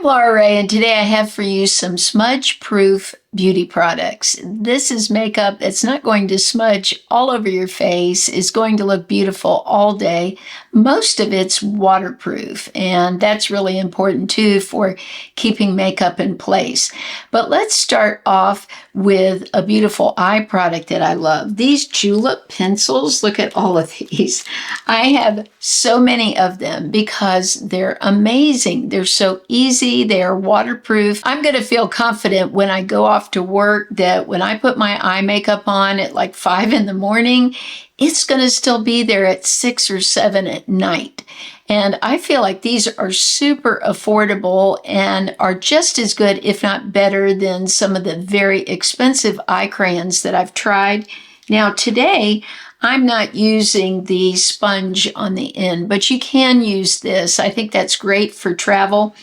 Laura Ray, and today I have for you some smudge-proof beauty products. This is makeup that's not going to smudge all over your face. It's going to look beautiful all day. Most of it's waterproof, and that's really important too for keeping makeup in place. But let's start off with a beautiful eye product that I love. These julep pencils, look at all of these. I have so many of them because they're amazing. They're so easy. They are waterproof. I'm going to feel confident when I go off to work that when I put my eye makeup on at like 5 in the morning, it's going to still be there at 6 or 7 at night. And I feel like these are super affordable and are just as good, if not better, than some of the very expensive eye crayons that I've tried. Now today, I'm not using the sponge on the end, but you can use this. I think that's great for travel.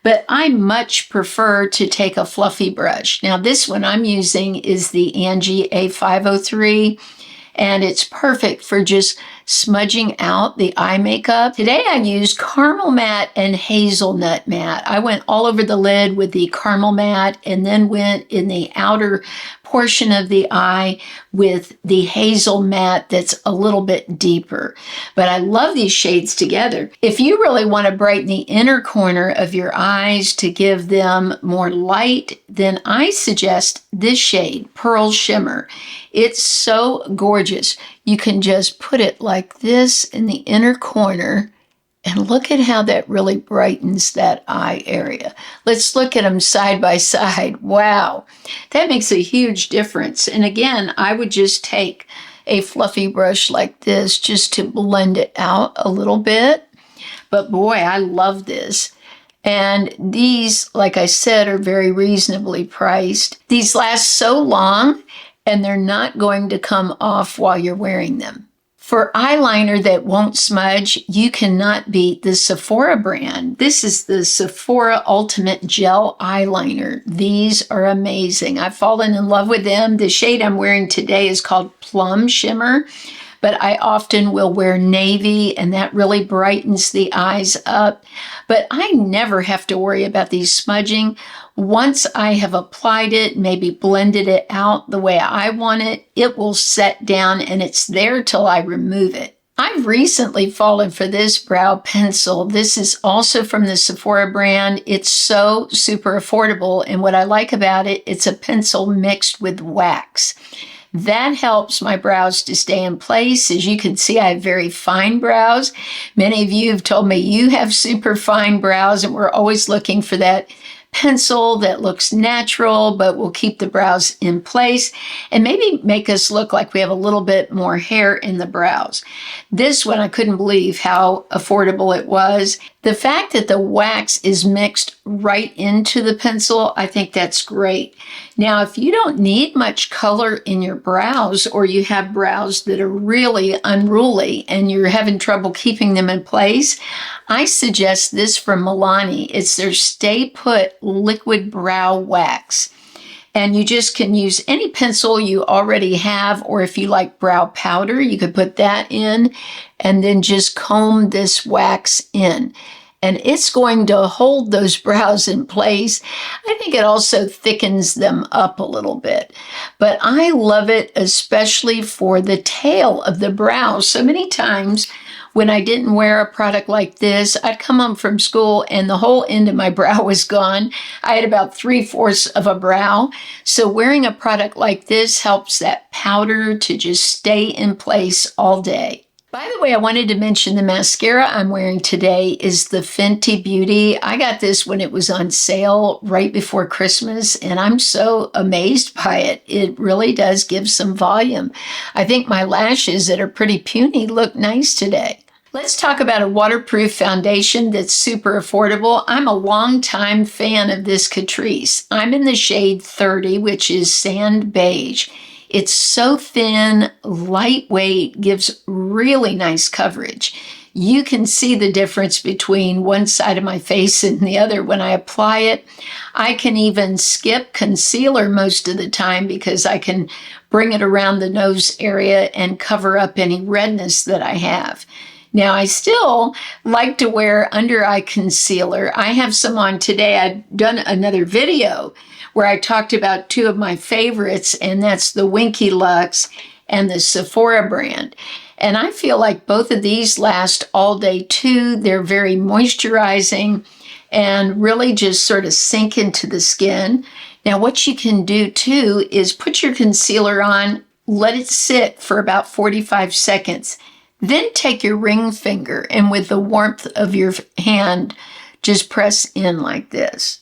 But I much prefer to take a fluffy brush. Now this one I'm using is the Angie A503, and it's perfect for just smudging out the eye makeup. Today I used caramel matte and hazelnut matte. I went all over the lid with the caramel matte and then went in the outer portion of the eye with the hazel matte that's a little bit deeper. But I love these shades together. If you really want to brighten the inner corner of your eyes to give them more light, then I suggest this shade, Pearl Shimmer. It's so gorgeous. You can just put it like this in the inner corner, and look at how that really brightens that eye area. Let's look at them side by side. Wow, that makes a huge difference. And again, I would just take a fluffy brush like this just to blend it out a little bit. But boy, I love this. And these, like I said, are very reasonably priced. These last so long, and they're not going to come off while you're wearing them. For eyeliner that won't smudge, you cannot beat the Sephora brand. This is the Sephora Ultimate Gel Eyeliner. These are amazing. I've fallen in love with them. The shade I'm wearing today is called Plum Shimmer, but I often will wear navy, and that really brightens the eyes up. But I never have to worry about these smudging. Once I have applied it, maybe blended it out the way I want it, it will set down and it's there till I remove it. I've recently fallen for this brow pencil. This is also from the Sephora brand. It's so super affordable, and what I like about it, it's a pencil mixed with wax. That helps my brows to stay in place. As you can see, I have very fine brows. Many of you have told me you have super fine brows, and we're always looking for that pencil that looks natural but will keep the brows in place and maybe make us look like we have a little bit more hair in the brows. This one, I couldn't believe how affordable it was. The fact that the wax is mixed right into the pencil, I think that's great. Now, if you don't need much color in your brows, or you have brows that are really unruly and you're having trouble keeping them in place, I suggest this from Milani. It's their Stay Put Liquid Brow Wax. And you just can use any pencil you already have, or if you like brow powder, you could put that in and then just comb this wax in. And it's going to hold those brows in place. I think it also thickens them up a little bit. But I love it especially for the tail of the brow. So many times when I didn't wear a product like this, I'd come home from school and the whole end of my brow was gone. I had about 3/4 of a brow. So wearing a product like this helps that powder to just stay in place all day. By the way, I wanted to mention the mascara I'm wearing today is the Fenty Beauty. I got this when it was on sale right before Christmas, and I'm so amazed by it. It really does give some volume. I think my lashes that are pretty puny look nice today. Let's talk about a waterproof foundation that's super affordable. I'm a longtime fan of this Catrice. I'm in the shade 30, which is sand beige. It's so thin, lightweight, gives really nice coverage. You can see the difference between one side of my face and the other when I apply it. I can even skip concealer most of the time because I can bring it around the nose area and cover up any redness that I have. Now, I still like to wear under eye concealer. I have some on today. I've done another video where I talked about two of my favorites, and that's the Winky Lux and the Sephora brand. And I feel like both of these last all day too. They're very moisturizing and really just sort of sink into the skin. Now, what you can do too is put your concealer on, let it sit for about 45 seconds. Then take your ring finger and with the warmth of your hand, just press in like this.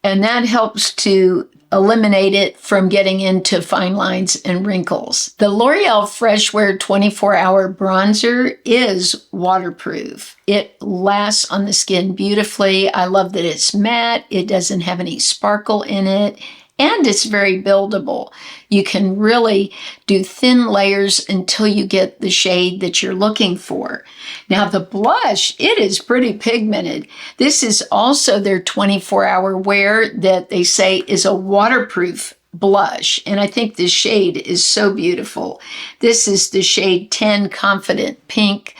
And that helps to eliminate it from getting into fine lines and wrinkles. The L'Oreal Fresh Wear 24-Hour Bronzer is waterproof. It lasts on the skin beautifully. I love that it's matte. It doesn't have any sparkle in it. And it's very buildable. You can really do thin layers until you get the shade that you're looking for. Now the blush, it is pretty pigmented. This is also their 24-hour wear that they say is a waterproof blush. And I think this shade is so beautiful. This is the shade 10 Confident Pink.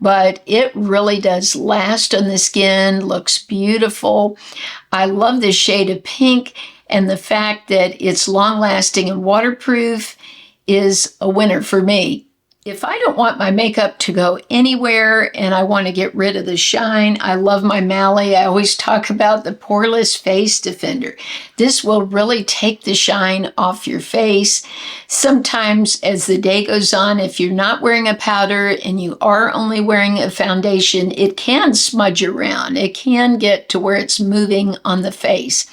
But it really does last on the skin, looks beautiful. I love this shade of pink. And the fact that it's long-lasting and waterproof is a winner for me. If I don't want my makeup to go anywhere and I want to get rid of the shine, I love my Mally. I always talk about the Poreless Face Defender. This will really take the shine off your face. Sometimes as the day goes on, if you're not wearing a powder and you are only wearing a foundation, it can smudge around. It can get to where it's moving on the face.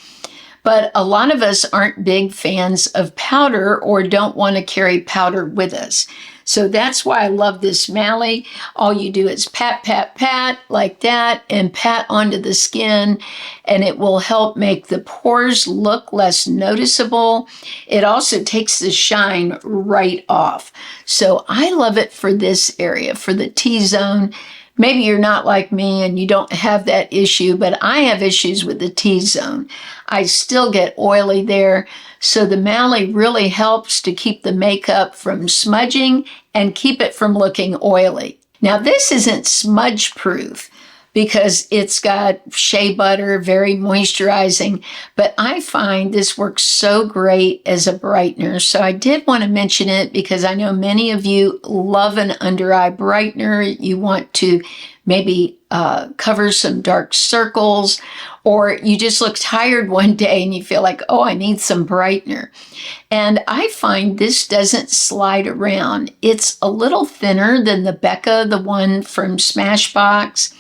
But a lot of us aren't big fans of powder or don't want to carry powder with us. So that's why I love this Mally. All you do is pat, pat, pat like that and pat onto the skin, and it will help make the pores look less noticeable. It also takes the shine right off. So I love it for this area, for the T-zone. Maybe you're not like me and you don't have that issue, but I have issues with the T-zone. I still get oily there. So the Mally really helps to keep the makeup from smudging and keep it from looking oily. Now this isn't smudge proof because it's got shea butter, very moisturizing, but I find this works so great as a brightener. So I did want to mention it because I know many of you love an under eye brightener. You want to maybe cover some dark circles, or you just look tired one day and you feel like, oh, I need some brightener. And I find this doesn't slide around. It's a little thinner than the Becca, the one from Smashbox,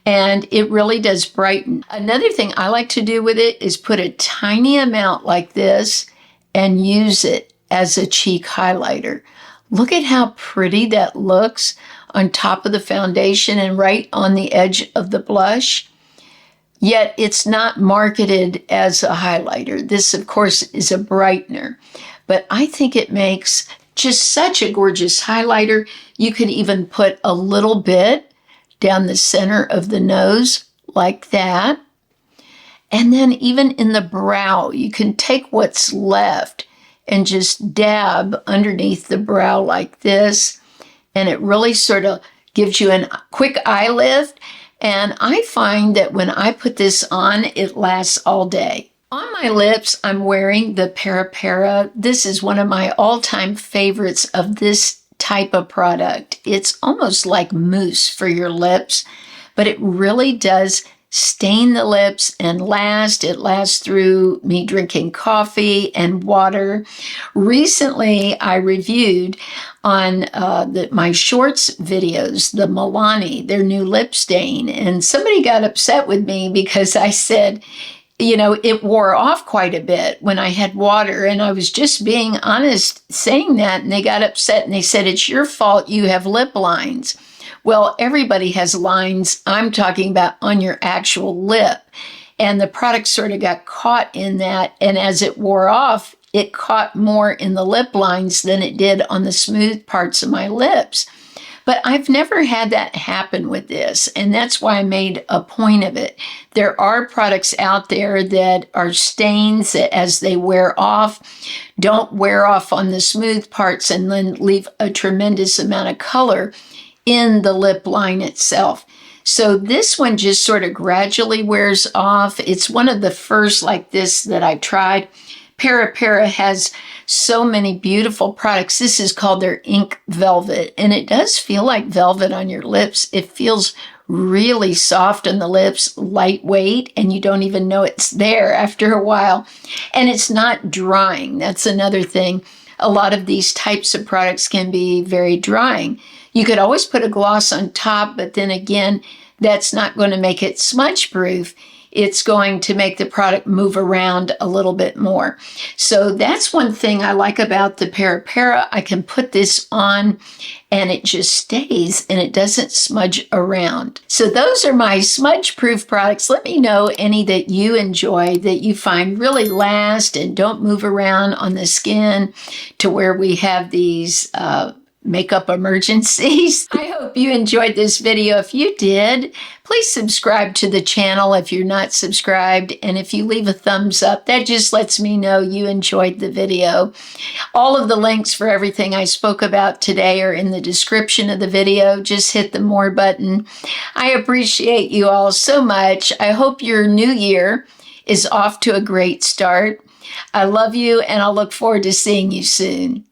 and it really does brighten. Another thing I like to do with it is put a tiny amount like this and use it as a cheek highlighter. Look at how pretty that looks on top of the foundation and right on the edge of the blush. Yet it's not marketed as a highlighter. This, of course, is a brightener. But I think it makes just such a gorgeous highlighter. You could even put a little bit down the center of the nose like that. And then even in the brow, you can take what's left and just dab underneath the brow like this. And it really sort of gives you a quick eye lift. And I find that when I put this on, it lasts all day. On my lips, I'm wearing the Para. This is one of my all-time favorites of this type of product. It's almost like mousse for your lips, but it really does stain the lips and last. It lasts through me drinking coffee and water. Recently, I reviewed on my shorts videos, the Milani, their new lip stain, and somebody got upset with me because I said, you know, it wore off quite a bit when I had water, and I was just being honest saying that, and they got upset and they said, it's your fault, you have lip lines. Well, everybody has lines. I'm talking about on your actual lip. And the product sort of got caught in that, and as it wore off, it caught more in the lip lines than it did on the smooth parts of my lips. But I've never had that happen with this, and that's why I made a point of it. There are products out there that are stains that as they wear off, don't wear off on the smooth parts and then leave a tremendous amount of color. in the lip line itself. So this one just sort of gradually wears off. It's one of the first like this that I tried. Para has so many beautiful products. This is called their Ink Velvet, and it does feel like velvet on your lips. It feels really soft on the lips, lightweight, and you don't even know it's there after a while. And it's not drying. That's another thing. A lot of these types of products can be very drying. You could always put a gloss on top, but then again, that's not going to make it smudge proof. It's going to make the product move around a little bit more. So that's one thing I like about the Para. I can put this on and it just stays and it doesn't smudge around. So those are my smudge proof products. Let me know any that you enjoy, that you find really last and don't move around on the skin to where we have these makeup emergencies. I hope you enjoyed this video. If you did, please subscribe to the channel if you're not subscribed. And if you leave a thumbs up, that just lets me know you enjoyed the video. All of the links for everything I spoke about today are in the description of the video. Just hit the more button. I appreciate you all so much. I hope your new year is off to a great start. I love you and I'll look forward to seeing you soon.